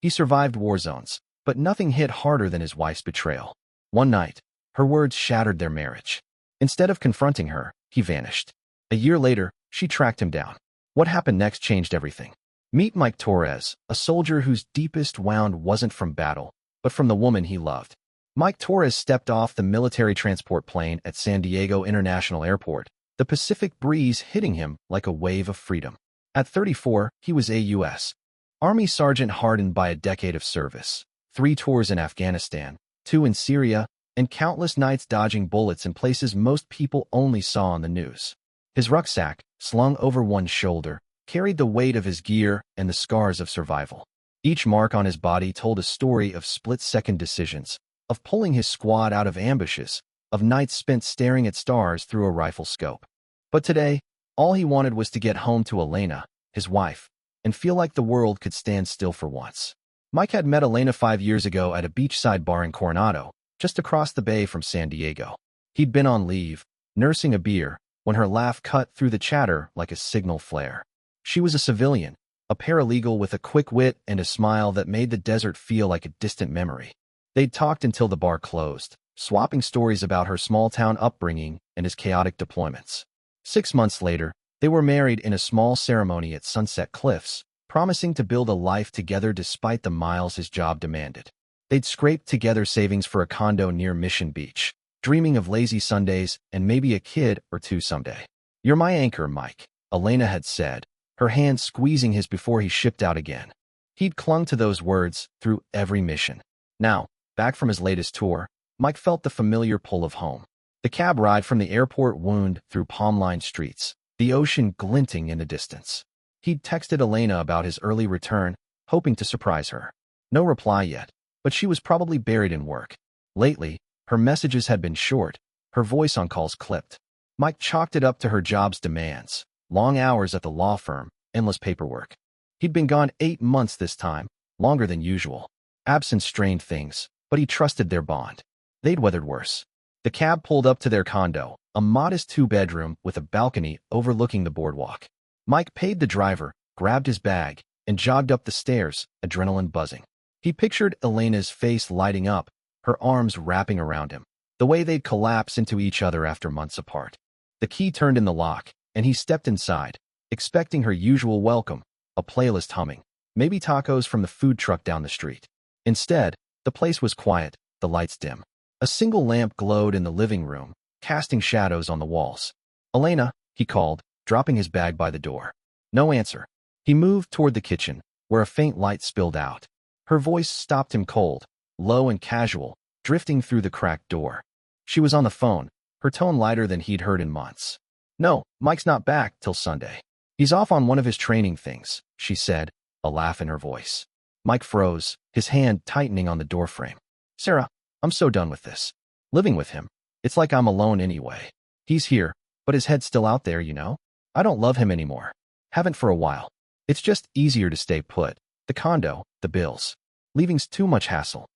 He survived war zones, but nothing hit harder than his wife's betrayal. One night, her words shattered their marriage. Instead of confronting her, he vanished. A year later, she tracked him down. What happened next changed everything. Meet Mike Torres, a soldier whose deepest wound wasn't from battle, but from the woman he loved. Mike Torres stepped off the military transport plane at San Diego International Airport, the Pacific breeze hitting him like a wave of freedom. At 34, he was a U.S. Army sergeant hardened by a decade of service, 3 tours in Afghanistan, 2 in Syria, and countless nights dodging bullets in places most people only saw on the news. His rucksack, slung over one shoulder, carried the weight of his gear and the scars of survival. Each mark on his body told a story of split-second decisions, of pulling his squad out of ambushes, of nights spent staring at stars through a rifle scope. But today, all he wanted was to get home to Elena, his wife, and feel like the world could stand still for once. Mike had met Elena 5 years ago at a beachside bar in Coronado, just across the bay from San Diego. He'd been on leave, nursing a beer, when her laugh cut through the chatter like a signal flare. She was a civilian, a paralegal with a quick wit and a smile that made the desert feel like a distant memory. They'd talked until the bar closed, swapping stories about her small-town upbringing and his chaotic deployments. 6 months later, they were married in a small ceremony at Sunset Cliffs, promising to build a life together despite the miles his job demanded. They'd scraped together savings for a condo near Mission Beach, dreaming of lazy Sundays and maybe a kid or 2 someday. "You're my anchor, Mike," Elena had said, her hand squeezing his before he shipped out again. He'd clung to those words through every mission. Now, back from his latest tour, Mike felt the familiar pull of home. The cab ride from the airport wound through palm-lined streets, the ocean glinting in the distance. He'd texted Elena about his early return, hoping to surprise her. No reply yet, but she was probably buried in work. Lately, her messages had been short, her voice on calls clipped. Mike chalked it up to her job's demands. Long hours at the law firm, endless paperwork. He'd been gone 8 months this time, longer than usual. Absence strained things, but he trusted their bond. They'd weathered worse. The cab pulled up to their condo, a modest 2-bedroom with a balcony overlooking the boardwalk. Mike paid the driver, grabbed his bag, and jogged up the stairs, adrenaline buzzing. He pictured Elena's face lighting up, her arms wrapping around him, the way they'd collapse into each other after months apart. The key turned in the lock, and he stepped inside, expecting her usual welcome, a playlist humming, maybe tacos from the food truck down the street. Instead, the place was quiet, the lights dim. A single lamp glowed in the living room, casting shadows on the walls. "Elena," he called, dropping his bag by the door. No answer. He moved toward the kitchen, where a faint light spilled out. Her voice stopped him cold, low and casual, drifting through the cracked door. She was on the phone, her tone lighter than he'd heard in months. "No, Mike's not back till Sunday. He's off on one of his training things," she said, a laugh in her voice. Mike froze, his hand tightening on the doorframe. "Sarah, I'm so done with this. Living with him. It's like I'm alone anyway. He's here, but his head's still out there, you know? I don't love him anymore. Haven't for a while. It's just easier to stay put. The condo, the bills. Leaving's too much hassle."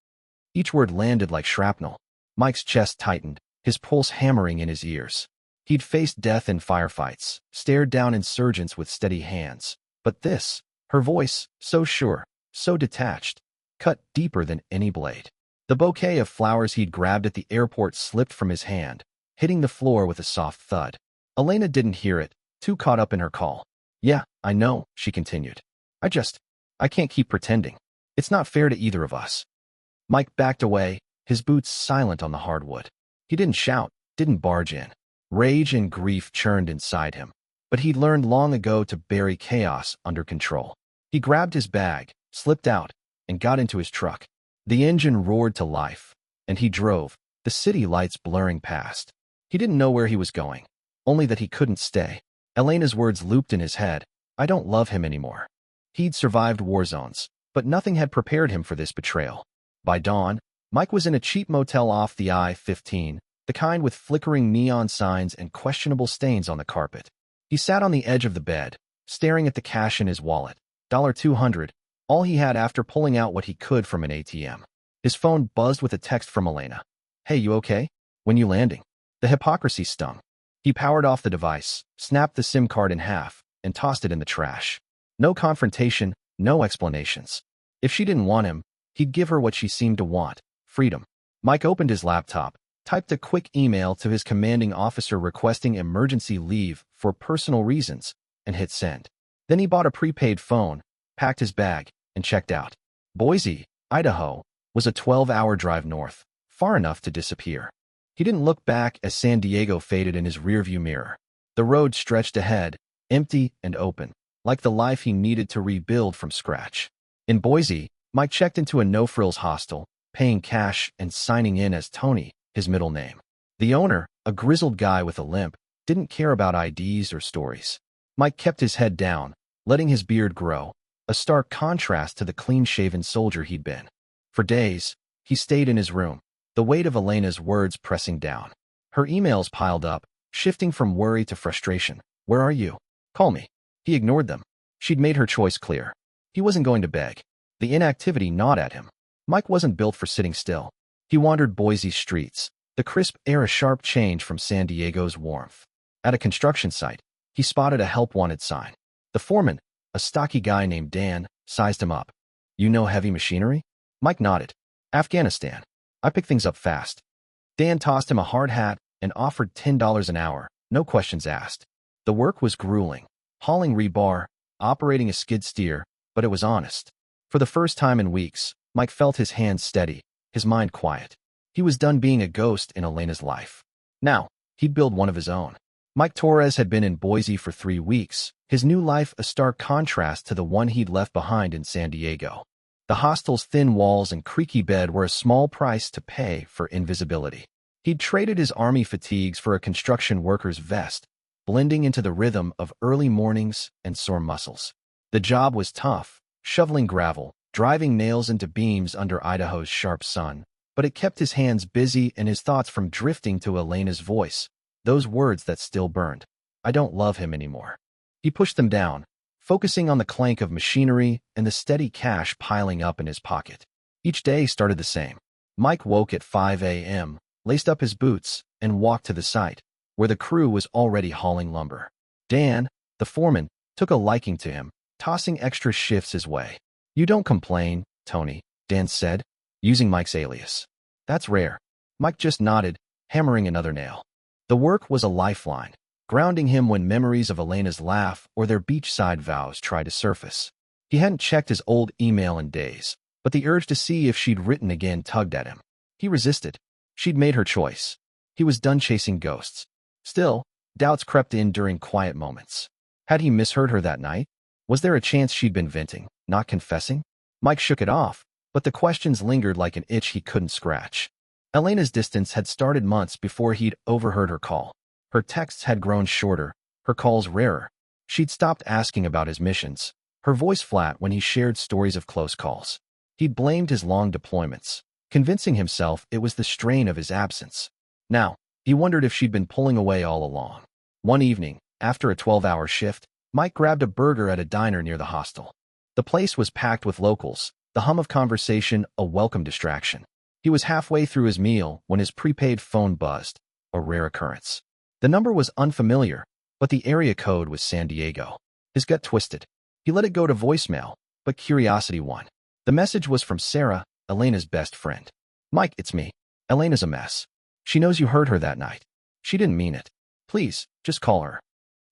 Each word landed like shrapnel. Mike's chest tightened, his pulse hammering in his ears. He'd faced death in firefights, stared down insurgents with steady hands. But this, her voice, so sure, so detached, cut deeper than any blade. The bouquet of flowers he'd grabbed at the airport slipped from his hand, hitting the floor with a soft thud. Elena didn't hear it, too caught up in her call. "Yeah, I know," she continued. I can't keep pretending. It's not fair to either of us." Mike backed away, his boots silent on the hardwood. He didn't shout, didn't barge in. Rage and grief churned inside him, but he'd learned long ago to bury chaos under control. He grabbed his bag, slipped out, and got into his truck. The engine roared to life, and he drove, the city lights blurring past. He didn't know where he was going, only that he couldn't stay. Elena's words looped in his head. "I don't love him anymore." He'd survived war zones, but nothing had prepared him for this betrayal. By dawn, Mike was in a cheap motel off the I-15, the kind with flickering neon signs and questionable stains on the carpet. He sat on the edge of the bed, staring at the cash in his wallet. $200, all he had after pulling out what he could from an ATM. His phone buzzed with a text from Elena. "Hey, you okay? When you landing?" The hypocrisy stung. He powered off the device, snapped the SIM card in half, and tossed it in the trash. No confrontation, no explanations. If she didn't want him, he'd give her what she seemed to want: freedom. Mike opened his laptop, typed a quick email to his commanding officer requesting emergency leave for personal reasons, and hit send. Then he bought a prepaid phone, packed his bag, and checked out. Boise, Idaho, was a 12-hour drive north, far enough to disappear. He didn't look back as San Diego faded in his rearview mirror. The road stretched ahead, empty and open, like the life he needed to rebuild from scratch. In Boise, Mike checked into a no-frills hostel, paying cash and signing in as Tony, his middle name. The owner, a grizzled guy with a limp, didn't care about IDs or stories. Mike kept his head down, letting his beard grow, a stark contrast to the clean-shaven soldier he'd been. For days, he stayed in his room, the weight of Elena's words pressing down. Her emails piled up, shifting from worry to frustration. "Where are you? Call me." He ignored them. She'd made her choice clear. He wasn't going to beg. The inactivity gnawed at him. Mike wasn't built for sitting still. He wandered Boise's streets, the crisp air a sharp change from San Diego's warmth. At a construction site, he spotted a help-wanted sign. The foreman, a stocky guy named Dan, sized him up. "You know heavy machinery?" Mike nodded. "Afghanistan. I pick things up fast." Dan tossed him a hard hat and offered $10 an hour, no questions asked. The work was grueling, hauling rebar, operating a skid steer, but it was honest. For the first time in weeks, Mike felt his hands steady, his mind quiet. He was done being a ghost in Elena's life. Now, he'd build one of his own. Mike Torres had been in Boise for 3 weeks, his new life a stark contrast to the one he'd left behind in San Diego. The hostel's thin walls and creaky bed were a small price to pay for invisibility. He'd traded his army fatigues for a construction worker's vest, blending into the rhythm of early mornings and sore muscles. The job was tough, shoveling gravel, driving nails into beams under Idaho's sharp sun, but it kept his hands busy and his thoughts from drifting to Elena's voice, those words that still burned. "I don't love him anymore." He pushed them down, focusing on the clank of machinery and the steady cash piling up in his pocket. Each day started the same. Mike woke at 5 a.m., laced up his boots, and walked to the site, where the crew was already hauling lumber. Dan, the foreman, took a liking to him, tossing extra shifts his way. "You don't complain, Tony," Dan said, using Mike's alias. "That's rare." Mike just nodded, hammering another nail. The work was a lifeline, grounding him when memories of Elena's laugh or their beachside vows tried to surface. He hadn't checked his old email in days, but the urge to see if she'd written again tugged at him. He resisted. She'd made her choice. He was done chasing ghosts. Still, doubts crept in during quiet moments. Had he misheard her that night? Was there a chance she'd been venting, not confessing? Mike shook it off, but the questions lingered like an itch he couldn't scratch. Elena's distance had started months before he'd overheard her call. Her texts had grown shorter, her calls rarer. She'd stopped asking about his missions, her voice flat when he shared stories of close calls. He'd blamed his long deployments, convincing himself it was the strain of his absence. Now, he wondered if she'd been pulling away all along. One evening, after a 12-hour shift, Mike grabbed a burger at a diner near the hostel. The place was packed with locals, the hum of conversation a welcome distraction. He was halfway through his meal when his prepaid phone buzzed, a rare occurrence. The number was unfamiliar, but the area code was San Diego. His gut twisted. He let it go to voicemail, but curiosity won. The message was from Sarah, Elena's best friend. "Mike, it's me. Elena's a mess. She knows you hurt her that night. She didn't mean it. Please, just call her."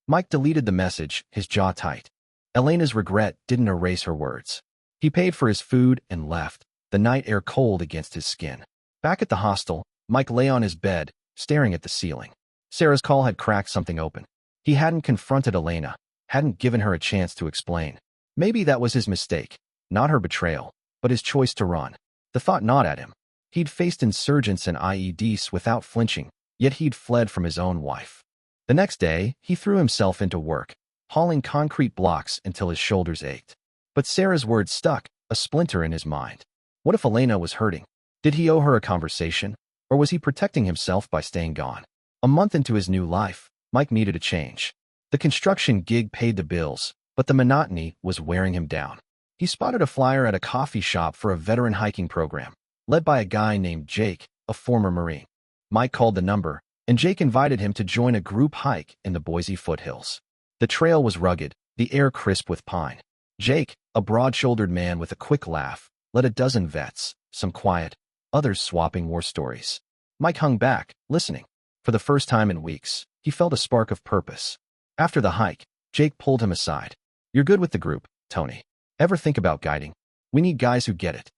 Mike deleted the message, his jaw tight. Elena's regret didn't erase her words. He paid for his food and left, the night air cold against his skin. Back at the hostel, Mike lay on his bed, staring at the ceiling. Sarah's call had cracked something open. He hadn't confronted Elena, hadn't given her a chance to explain. Maybe that was his mistake, not her betrayal, but his choice to run. The thought gnawed at him. He'd faced insurgents and IEDs without flinching, yet he'd fled from his own wife. The next day, he threw himself into work, hauling concrete blocks until his shoulders ached. But Sarah's words stuck, a splinter in his mind. What if Elena was hurting? Did he owe her a conversation, or was he protecting himself by staying gone? A month into his new life, Mike needed a change. The construction gig paid the bills, but the monotony was wearing him down. He spotted a flyer at a coffee shop for a veteran hiking program, led by a guy named Jake, a former Marine. Mike called the number, and Jake invited him to join a group hike in the Boise foothills. The trail was rugged, the air crisp with pine. Jake, A broad-shouldered man with a quick laugh led a dozen vets, some quiet, others swapping war stories. Mike hung back, listening. For the first time in weeks, he felt a spark of purpose. After the hike, Jake pulled him aside. "You're good with the group, Tony. Ever think about guiding? We need guys who get it."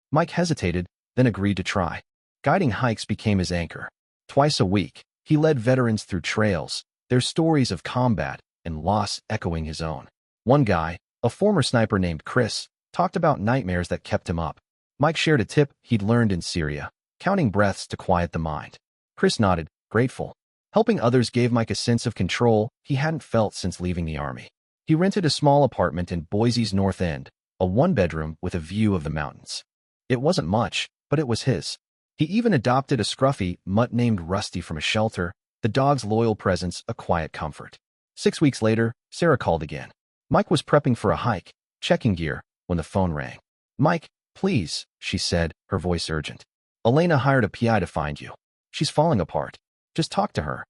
Mike hesitated, then agreed to try. Guiding hikes became his anchor. Twice a week, he led veterans through trails, their stories of combat and loss echoing his own. One guy, a former sniper named Chris, talked about nightmares that kept him up. Mike shared a tip he'd learned in Syria, counting breaths to quiet the mind. Chris nodded, grateful. Helping others gave Mike a sense of control he hadn't felt since leaving the army. He rented a small apartment in Boise's North End, a one-bedroom with a view of the mountains. It wasn't much, but it was his. He even adopted a scruffy mutt named Rusty from a shelter, the dog's loyal presence a quiet comfort. 6 weeks later, Sarah called again. Mike was prepping for a hike, checking gear, when the phone rang. "Mike, please," she said, her voice urgent. "Elena hired a PI to find you. She's falling apart. Just talk to her."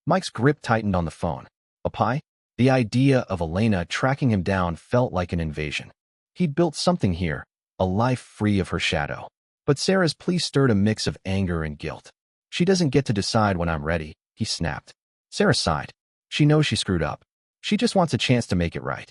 Mike's grip tightened on the phone. A PI? The idea of Elena tracking him down felt like an invasion. He'd built something here, a life free of her shadow. But Sarah's plea stirred a mix of anger and guilt. "She doesn't get to decide when I'm ready," he snapped. Sarah sighed. She knows she screwed up. She just wants a chance to make it right.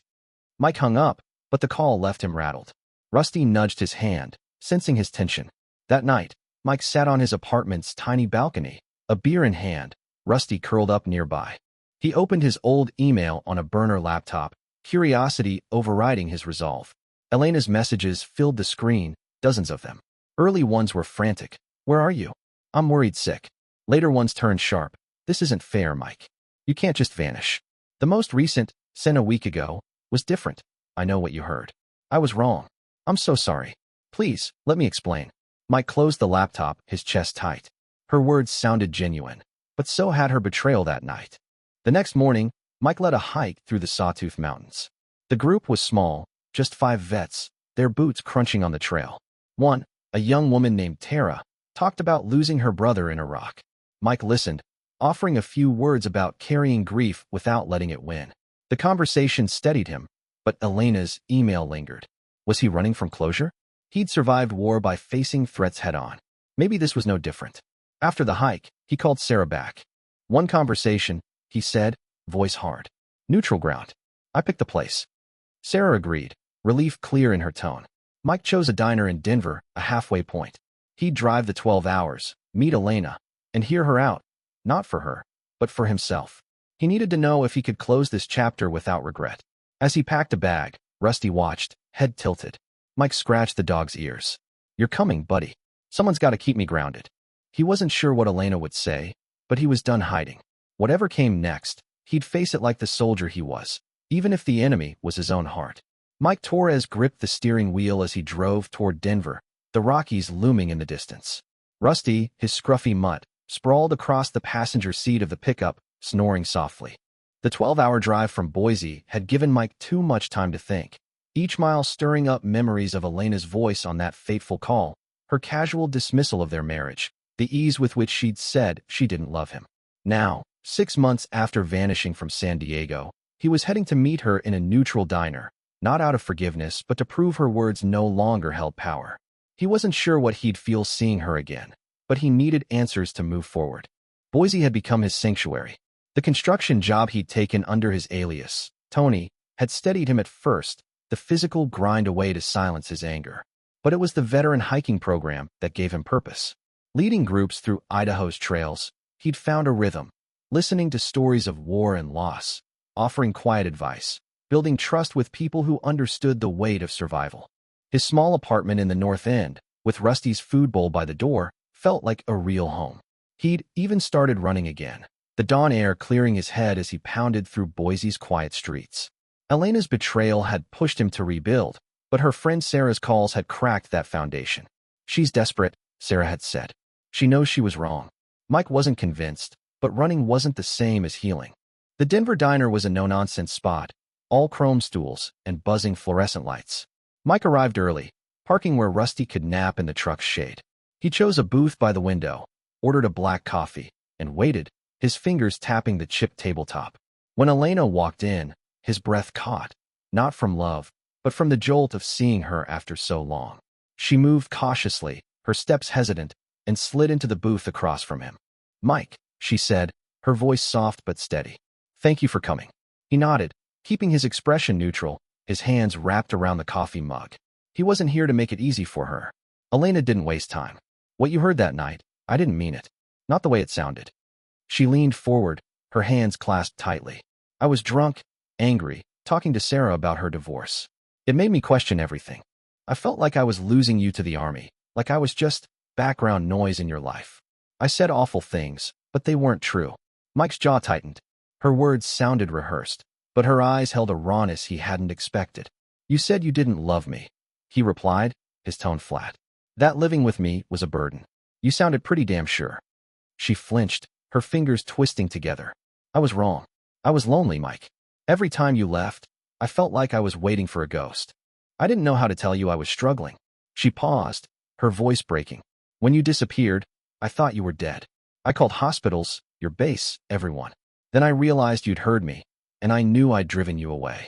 Mike hung up, but the call left him rattled. Rusty nudged his hand, sensing his tension. That night, Mike sat on his apartment's tiny balcony, a beer in hand, Rusty curled up nearby. He opened his old email on a burner laptop, curiosity overriding his resolve. Elena's messages filled the screen, dozens of them. Early ones were frantic. "Where are you? I'm worried sick." Later ones turned sharp. "This isn't fair, Mike. You can't just vanish." The most recent, sent a week ago, was different. "I know what you heard. I was wrong. I'm so sorry. Please, let me explain." Mike closed the laptop, his chest tight. Her words sounded genuine, but so had her betrayal that night. The next morning, Mike led a hike through the Sawtooth Mountains. The group was small, just 5 vets, their boots crunching on the trail. One, a young woman named Tara, talked about losing her brother in Iraq. Mike listened, offering a few words about carrying grief without letting it win. The conversation steadied him, but Elena's email lingered. Was he running from closure? He'd survived war by facing threats head-on. Maybe this was no different. After the hike, he called Sarah back. "One conversation," he said, voice hard. "Neutral ground. I picked the place." Sarah agreed, relief clear in her tone. Mike chose a diner in Denver, a halfway point. He'd drive the 12 hours, meet Elena, and hear her out. Not for her, but for himself. He needed to know if he could close this chapter without regret. As he packed a bag, Rusty watched, head tilted. Mike scratched the dog's ears. "You're coming, buddy. Someone's got to keep me grounded." He wasn't sure what Elena would say, but he was done hiding. Whatever came next, he'd face it like the soldier he was, even if the enemy was his own heart. Mike Torres gripped the steering wheel as he drove toward Denver, the Rockies looming in the distance. Rusty, his scruffy mutt, sprawled across the passenger seat of the pickup, snoring softly. The 12-hour drive from Boise had given Mike too much time to think, each mile stirring up memories of Elena's voice on that fateful call, her casual dismissal of their marriage, the ease with which she'd said she didn't love him. Now, 6 months after vanishing from San Diego, he was heading to meet her in a neutral diner, not out of forgiveness but to prove her words no longer held power. He wasn't sure what he'd feel seeing her again, but he needed answers to move forward. Boise had become his sanctuary. The construction job he'd taken under his alias, Tony, had steadied him at first, the physical grind away to silence his anger. But it was the veteran hiking program that gave him purpose. Leading groups through Idaho's trails, he'd found a rhythm, listening to stories of war and loss, offering quiet advice, building trust with people who understood the weight of survival. His small apartment in the North End, with Rusty's food bowl by the door, felt like a real home. He'd even started running again, the dawn air clearing his head as he pounded through Boise's quiet streets. Elena's betrayal had pushed him to rebuild, but her friend Sarah's calls had cracked that foundation. "She's desperate," Sarah had said. "She knows she was wrong." Mike wasn't convinced, but running wasn't the same as healing. The Denver diner was a no-nonsense spot, all chrome stools and buzzing fluorescent lights. Mike arrived early, parking where Rusty could nap in the truck's shade. He chose a booth by the window, ordered a black coffee, and waited, his fingers tapping the chipped tabletop. When Elena walked in, his breath caught, not from love, but from the jolt of seeing her after so long. She moved cautiously, her steps hesitant, and slid into the booth across from him. "Mike," she said, her voice soft but steady. "Thank you for coming." He nodded, keeping his expression neutral, his hands wrapped around the coffee mug. He wasn't here to make it easy for her. Elena didn't waste time. "What you heard that night, I didn't mean it. Not the way it sounded." She leaned forward, her hands clasped tightly. "I was drunk, angry, talking to Sarah about her divorce. It made me question everything. I felt like I was losing you to the army, like I was just background noise in your life. I said awful things, but they weren't true." Mike's jaw tightened. Her words sounded rehearsed, but her eyes held a rawness he hadn't expected. "You said you didn't love me," he replied, his tone flat. "That living with me was a burden. You sounded pretty damn sure." She flinched, her fingers twisting together. "I was wrong. I was lonely, Mike. Every time you left, I felt like I was waiting for a ghost. I didn't know how to tell you I was struggling." She paused, her voice breaking. "When you disappeared, I thought you were dead. I called hospitals, your base, everyone. Then I realized you'd heard me, and I knew I'd driven you away."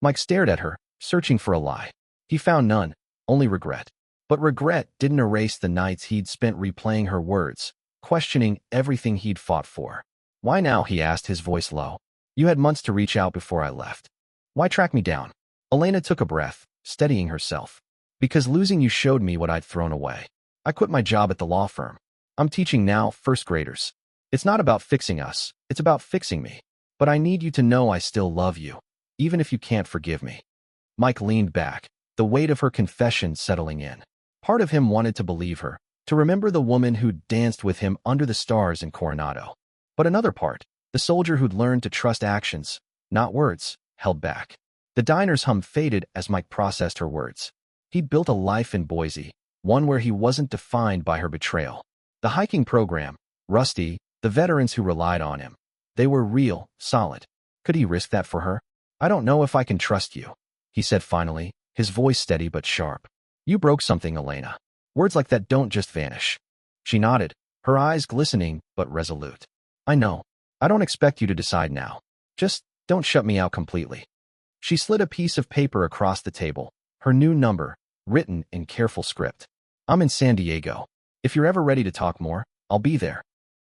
Mike stared at her, searching for a lie. He found none, only regret. But regret didn't erase the nights he'd spent replaying her words, questioning everything he'd fought for. "Why now?" he asked, his voice low. "You had months to reach out before I left. Why track me down?" Elena took a breath, steadying herself. "Because losing you showed me what I'd thrown away. I quit my job at the law firm. I'm teaching now, first graders. It's not about fixing us, it's about fixing me. But I need you to know I still love you, even if you can't forgive me." Mike leaned back, the weight of her confession settling in. Part of him wanted to believe her, to remember the woman who'd danced with him under the stars in Coronado. But another part, the soldier who'd learned to trust actions, not words, held back. The diner's hum faded as Mike processed her words. He'd built a life in Boise, one where he wasn't defined by her betrayal. The hiking program, Rusty, the veterans who relied on him. They were real, solid. Could he risk that for her? "I don't know if I can trust you," he said finally, his voice steady but sharp. "You broke something, Elena. Words like that don't just vanish." She nodded, her eyes glistening but resolute. "I know. I don't expect you to decide now. Just don't shut me out completely." She slid a piece of paper across the table, her new number, written in careful script. "I'm in San Diego. If you're ever ready to talk more, I'll be there."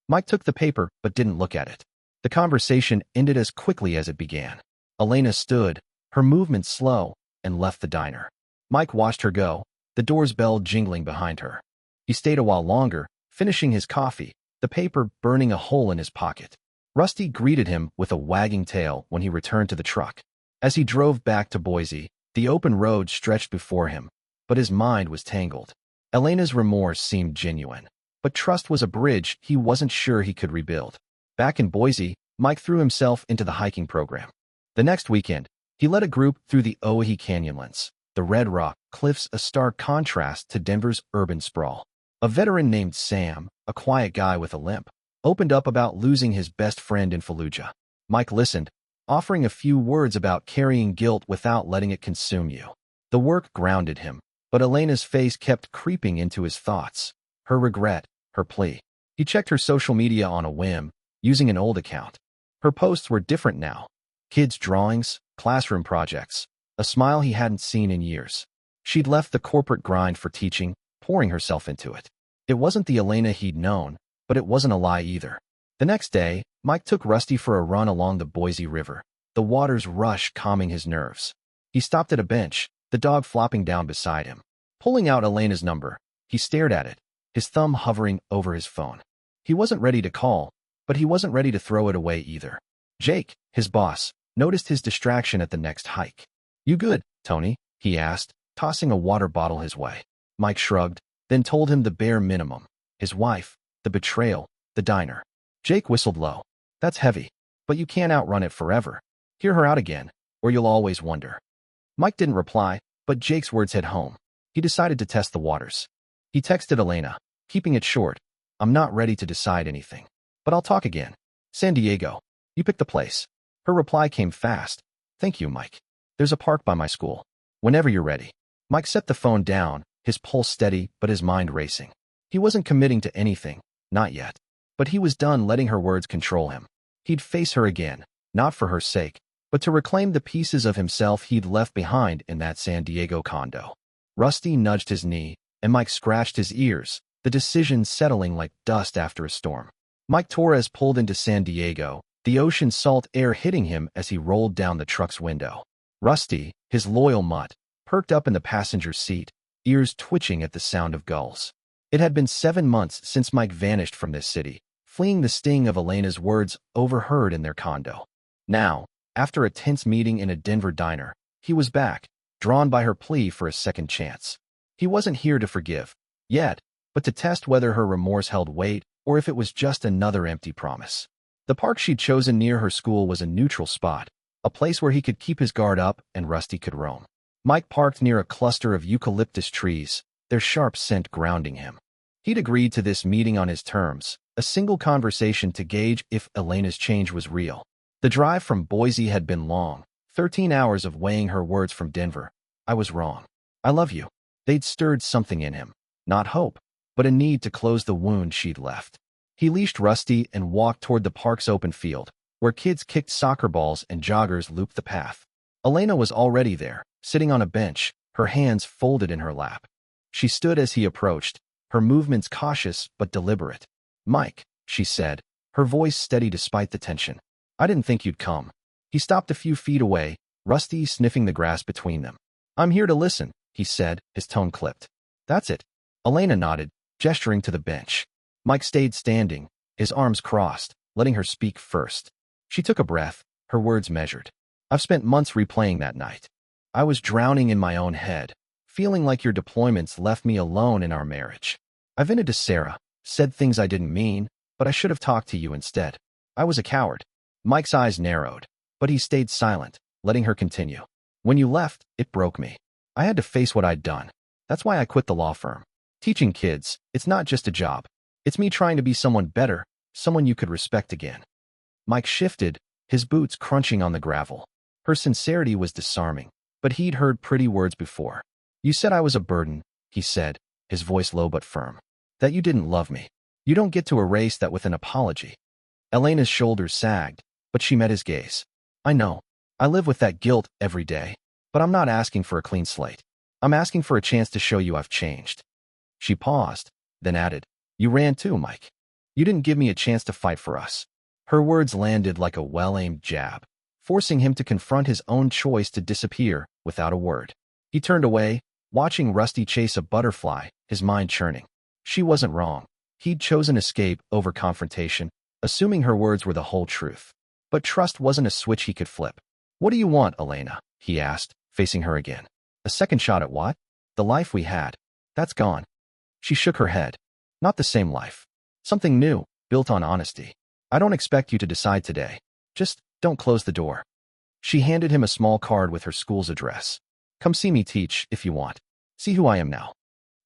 Mike took the paper but didn't look at it. The conversation ended as quickly as it began. Elena stood, her movement slow, and left the diner. Mike watched her go, the door's bell jingling behind her. He stayed a while longer, finishing his coffee, the paper burning a hole in his pocket. Rusty greeted him with a wagging tail when he returned to the truck. As he drove back to Boise, the open road stretched before him, but his mind was tangled. Elena's remorse seemed genuine, but trust was a bridge he wasn't sure he could rebuild. Back in Boise, Mike threw himself into the hiking program. The next weekend, he led a group through the Oahe Canyonlands, the Red Rock cliffs, a stark contrast to Denver's urban sprawl. A veteran named Sam, a quiet guy with a limp, opened up about losing his best friend in Fallujah. Mike listened, offering a few words about carrying guilt without letting it consume you. The work grounded him, but Elena's face kept creeping into his thoughts. Her regret, her plea. He checked her social media on a whim, using an old account. Her posts were different now. Kids' drawings, classroom projects, a smile he hadn't seen in years. She'd left the corporate grind for teaching, pouring herself into it. It wasn't the Elena he'd known, but it wasn't a lie either. The next day, Mike took Rusty for a run along the Boise River, the water's rush calming his nerves. He stopped at a bench, the dog flopping down beside him. Pulling out Elena's number, he stared at it, his thumb hovering over his phone. He wasn't ready to call, but he wasn't ready to throw it away either. Jake, his boss, noticed his distraction at the next hike. "You good, Tony?" he asked, tossing a water bottle his way. Mike shrugged, then told him the bare minimum. His wife, the betrayal, the diner. Jake whistled low. "That's heavy, but you can't outrun it forever. Hear her out again, or you'll always wonder." Mike didn't reply, but Jake's words hit home. He decided to test the waters. He texted Elena, keeping it short. "I'm not ready to decide anything, but I'll talk again. San Diego. You pick the place." Her reply came fast. "Thank you, Mike. There's a park by my school. Whenever you're ready." Mike set the phone down, his pulse steady but his mind racing. He wasn't committing to anything, not yet. But he was done letting her words control him. He'd face her again, not for her sake, but to reclaim the pieces of himself he'd left behind in that San Diego condo. Rusty nudged his knee, and Mike scratched his ears, the decision settling like dust after a storm. Mike Torres pulled into San Diego, the ocean salt air hitting him as he rolled down the truck's window. Rusty, his loyal mutt, perked up in the passenger seat, ears twitching at the sound of gulls. It had been 7 months since Mike vanished from this city, fleeing the sting of Elena's words overheard in their condo. Now, after a tense meeting in a Denver diner, he was back, drawn by her plea for a second chance. He wasn't here to forgive, yet, but to test whether her remorse held weight or if it was just another empty promise. The park she'd chosen near her school was a neutral spot, a place where he could keep his guard up and Rusty could roam. Mike parked near a cluster of eucalyptus trees, their sharp scent grounding him. He'd agreed to this meeting on his terms, a single conversation to gauge if Elena's change was real. The drive from Boise had been long, 13 hours of weighing her words from Denver. I was wrong. I love you. They'd stirred something in him, not hope, but a need to close the wound she'd left. He leashed Rusty and walked toward the park's open field, where kids kicked soccer balls and joggers looped the path. Elena was already there, sitting on a bench, her hands folded in her lap. She stood as he approached, her movements cautious but deliberate. "Mike," she said, her voice steady despite the tension. "I didn't think you'd come." He stopped a few feet away, Rusty sniffing the grass between them. "I'm here to listen," he said, his tone clipped. "That's it." Elena nodded, gesturing to the bench. Mike stayed standing, his arms crossed, letting her speak first. She took a breath, her words measured. "I've spent months replaying that night. I was drowning in my own head, feeling like your deployments left me alone in our marriage. I vented to Sarah, said things I didn't mean, but I should have talked to you instead. I was a coward." Mike's eyes narrowed, but he stayed silent, letting her continue. "When you left, it broke me. I had to face what I'd done. That's why I quit the law firm. Teaching kids, it's not just a job. It's me trying to be someone better, someone you could respect again." Mike shifted, his boots crunching on the gravel. Her sincerity was disarming, but he'd heard pretty words before. "You said I was a burden," he said, his voice low but firm. "That you didn't love me. You don't get to erase that with an apology." Elena's shoulders sagged, but she met his gaze. "I know. I live with that guilt every day, but I'm not asking for a clean slate. I'm asking for a chance to show you I've changed." She paused, then added, "You ran too, Mike. You didn't give me a chance to fight for us." Her words landed like a well-aimed jab, forcing him to confront his own choice to disappear without a word. He turned away, watching Rusty chase a butterfly, his mind churning. She wasn't wrong. He'd chosen escape over confrontation, assuming her words were the whole truth. But trust wasn't a switch he could flip. "What do you want, Elena?" he asked, facing her again. "A second shot at what?" "The life we had. That's gone." She shook her head. "Not the same life. Something new, built on honesty. I don't expect you to decide today. Just don't close the door." She handed him a small card with her school's address. "Come see me teach, if you want. See who I am now."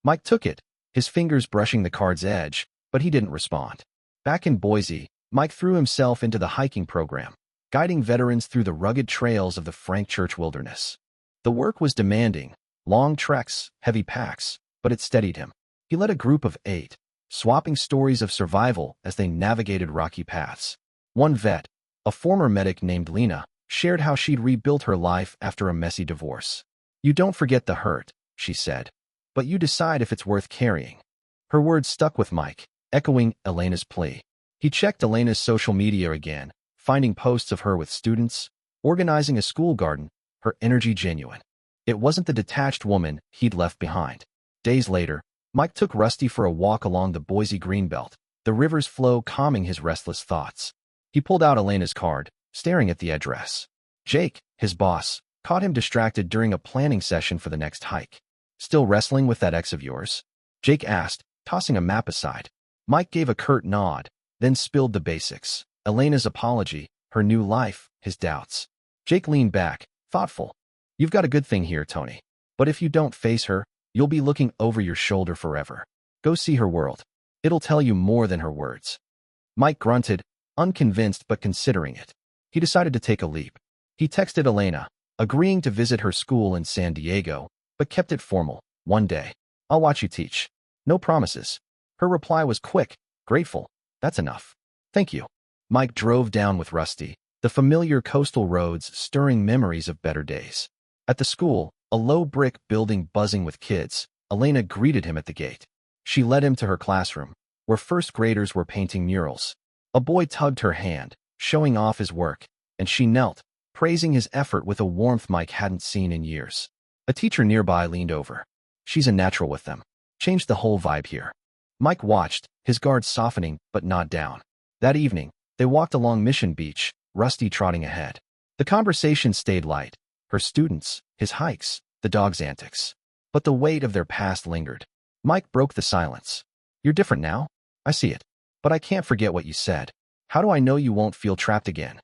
Mike took it, his fingers brushing the card's edge, but he didn't respond. Back in Boise, Mike threw himself into the hiking program, guiding veterans through the rugged trails of the Frank Church wilderness. The work was demanding, long treks, heavy packs, but it steadied him. He led a group of 8, swapping stories of survival as they navigated rocky paths. One vet, a former medic named Lena, shared how she'd rebuilt her life after a messy divorce. "You don't forget the hurt," she said, "but you decide if it's worth carrying." Her words stuck with Mike, echoing Elena's plea. He checked Elena's social media again, finding posts of her with students, organizing a school garden, her energy genuine. It wasn't the detached woman he'd left behind. Days later, Mike took Rusty for a walk along the Boise Greenbelt, the river's flow calming his restless thoughts. He pulled out Elena's card, staring at the address. Jake, his boss, caught him distracted during a planning session for the next hike. "Still wrestling with that ex of yours?" Jake asked, tossing a map aside. Mike gave a curt nod, then spilled the basics. Elena's apology, her new life, his doubts. Jake leaned back, thoughtful. "You've got a good thing here, Tony. But if you don't face her, you'll be looking over your shoulder forever. Go see her world. It'll tell you more than her words." Mike grunted, unconvinced but considering it. He decided to take a leap. He texted Elena, agreeing to visit her school in San Diego, but kept it formal. "One day. I'll watch you teach. No promises." Her reply was quick, grateful. "That's enough. Thank you." Mike drove down with Rusty, the familiar coastal roads stirring memories of better days. At the school, a low brick building buzzing with kids, Elena greeted him at the gate. She led him to her classroom, where first graders were painting murals. A boy tugged her hand, showing off his work, and she knelt, praising his effort with a warmth Mike hadn't seen in years. A teacher nearby leaned over. "She's a natural with them. Changed the whole vibe here." Mike watched, his guard softening but not down. That evening, they walked along Mission Beach, Rusty trotting ahead. The conversation stayed light. Her students, his hikes, the dog's antics. But the weight of their past lingered. Mike broke the silence. "You're different now. I see it. But I can't forget what you said. How do I know you won't feel trapped again?"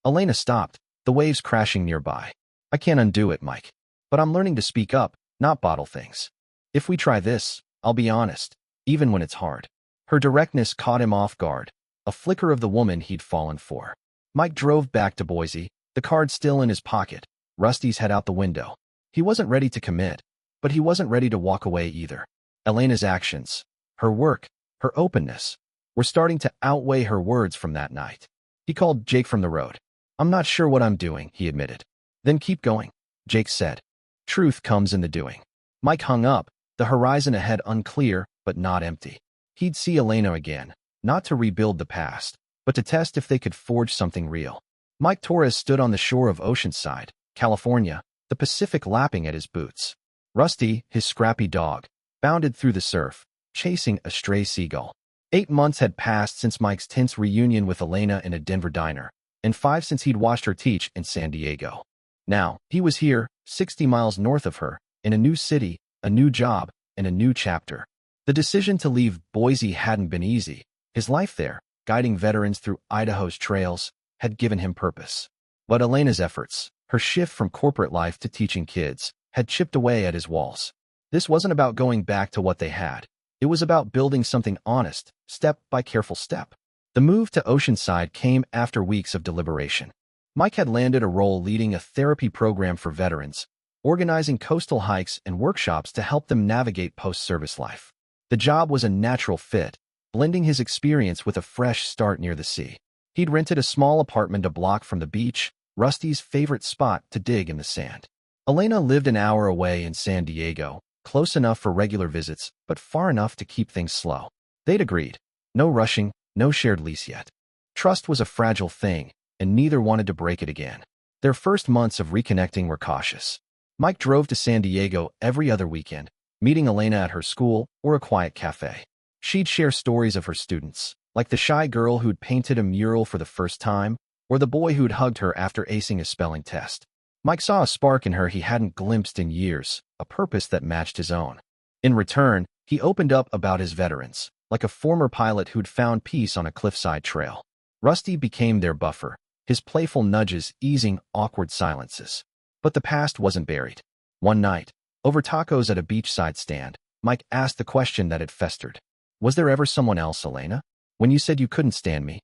Elena stopped, the waves crashing nearby. "I can't undo it, Mike. But I'm learning to speak up, not bottle things. If we try this, I'll be honest, even when it's hard." Her directness caught him off guard, a flicker of the woman he'd fallen for. Mike drove back to Boise, the card still in his pocket, Rusty's head out the window. He wasn't ready to commit, but he wasn't ready to walk away either. Elena's actions, her work, her openness, were starting to outweigh her words from that night. He called Jake from the road. "I'm not sure what I'm doing," he admitted. "Then keep going," Jake said. "Truth comes in the doing." Mike hung up, the horizon ahead unclear but not empty. He'd see Elena again, not to rebuild the past, but to test if they could forge something real. Mike Torres stood on the shore of Oceanside, California, the Pacific lapping at his boots. Rusty, his scrappy dog, bounded through the surf, chasing a stray seagull. 8 months had passed since Mike's tense reunion with Elena in a Denver diner, and 5 since he'd watched her teach in San Diego. Now, he was here, 60 miles north of her, in a new city, a new job, and a new chapter. The decision to leave Boise hadn't been easy. His life there, guiding veterans through Idaho's trails, had given him purpose. But Elena's efforts, her shift from corporate life to teaching kids, had chipped away at his walls. This wasn't about going back to what they had. It was about building something honest, step by careful step. The move to Oceanside came after weeks of deliberation. Mike had landed a role leading a therapy program for veterans, organizing coastal hikes and workshops to help them navigate post-service life. The job was a natural fit, blending his experience with a fresh start near the sea. He'd rented a small apartment a block from the beach, Rusty's favorite spot to dig in the sand. Elena lived an hour away in San Diego, close enough for regular visits, but far enough to keep things slow. They'd agreed. No rushing, no shared lease yet. Trust was a fragile thing, and neither wanted to break it again. Their first months of reconnecting were cautious. Mike drove to San Diego every other weekend, meeting Elena at her school or a quiet cafe. She'd share stories of her students, like the shy girl who'd painted a mural for the first time, or the boy who'd hugged her after acing a spelling test. Mike saw a spark in her he hadn't glimpsed in years, a purpose that matched his own. In return, he opened up about his veterans, like a former pilot who'd found peace on a cliffside trail. Rusty became their buffer, his playful nudges easing awkward silences. But the past wasn't buried. One night, over tacos at a beachside stand, Mike asked the question that had festered. "Was there ever someone else, Elena? When you said you couldn't stand me?"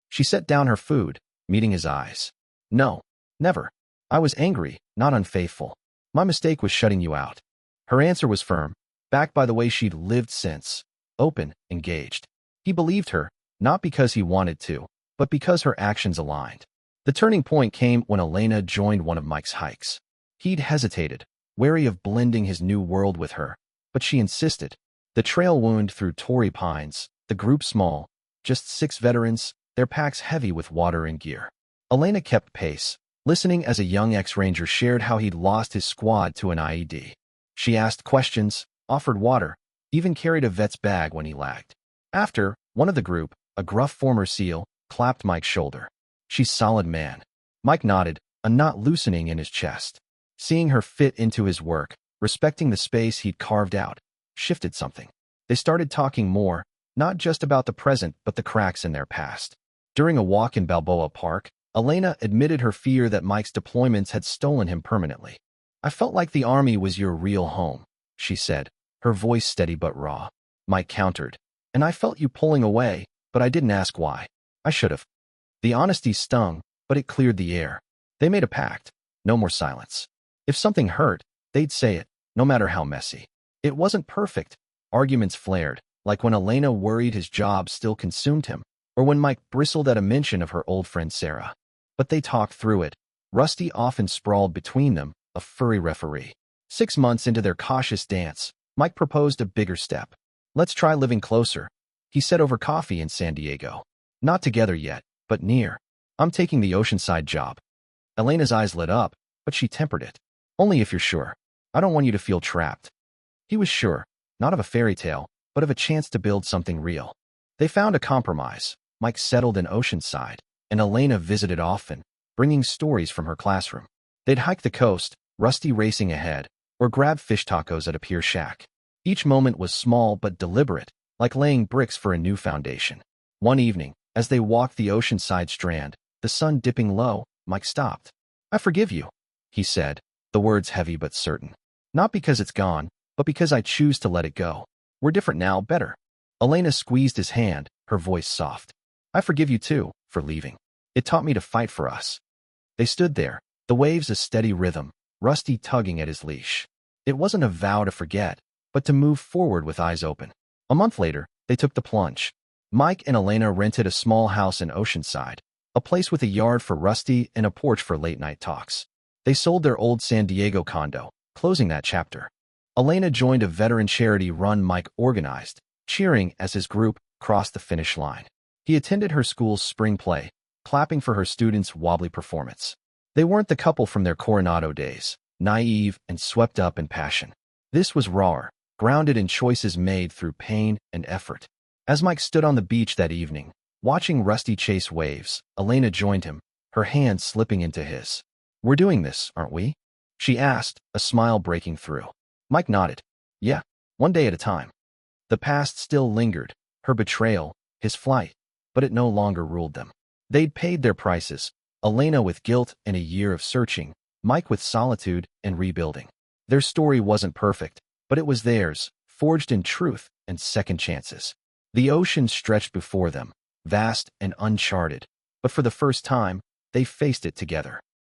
She set down her food, meeting his eyes. "No, never. I was angry, not unfaithful. My mistake was shutting you out." Her answer was firm, backed by the way she'd lived since, open, engaged. He believed her, not because he wanted to, but because her actions aligned. The turning point came when Elena joined one of Mike's hikes. He'd hesitated, wary of blending his new world with her, but she insisted. The trail wound through Torrey Pines, the group small, just 6 veterans, their packs heavy with water and gear. Elena kept pace, listening as a young ex-ranger shared how he'd lost his squad to an IED. She asked questions, offered water, even carried a vet's bag when he lagged. After, one of the group, a gruff former SEAL, clapped Mike's shoulder. "She's solid, man." Mike nodded, a knot loosening in his chest. Seeing her fit into his work, respecting the space he'd carved out, shifted something. They started talking more, not just about the present but the cracks in their past. During a walk in Balboa Park, Elena admitted her fear that Mike's deployments had stolen him permanently. "I felt like the Army was your real home," she said, her voice steady but raw. Mike countered, "And I felt you pulling away, but I didn't ask why. I should have." The honesty stung, but it cleared the air. They made a pact. No more silence. If something hurt, they'd say it, no matter how messy. It wasn't perfect. Arguments flared, like when Elena worried his job still consumed him, or when Mike bristled at a mention of her old friend Sarah. But they talked through it. Rusty often sprawled between them, a furry referee. 6 months into their cautious dance, Mike proposed a bigger step. "Let's try living closer," he said over coffee in San Diego. "Not together yet, but near. I'm taking the Oceanside job." Elena's eyes lit up, but she tempered it. "Only if you're sure. I don't want you to feel trapped." He was sure, not of a fairy tale, but of a chance to build something real. They found a compromise. Mike settled in Oceanside, and Elena visited often, bringing stories from her classroom. They'd hike the coast, Rusty racing ahead, or grab fish tacos at a pier shack. Each moment was small but deliberate, like laying bricks for a new foundation. One evening, as they walked the Oceanside strand, the sun dipping low, Mike stopped. "I forgive you," he said, the words heavy but certain. "Not because it's gone, but because I choose to let it go. We're different now, better." Elena squeezed his hand, her voice soft. "I forgive you too, for leaving. It taught me to fight for us." They stood there, the waves a steady rhythm, Rusty tugging at his leash. It wasn't a vow to forget, but to move forward with eyes open. A month later, they took the plunge. Mike and Elena rented a small house in Oceanside, a place with a yard for Rusty and a porch for late-night talks. They sold their old San Diego condo, closing that chapter. Elena joined a veteran charity run Mike organized, cheering as his group crossed the finish line. He attended her school's spring play, clapping for her students' wobbly performance. They weren't the couple from their Coronado days, naive and swept up in passion. This was rawer, grounded in choices made through pain and effort. As Mike stood on the beach that evening, watching Rusty chase waves, Elena joined him, her hand slipping into his. "We're doing this, aren't we?" she asked, a smile breaking through. Mike nodded. "Yeah, one day at a time." The past still lingered, her betrayal, his flight, but it no longer ruled them. They'd paid their prices, Elena with guilt and a year of searching, Mike with solitude and rebuilding. Their story wasn't perfect, but it was theirs, forged in truth and second chances. The ocean stretched before them, vast and uncharted, but for the first time, they faced it together.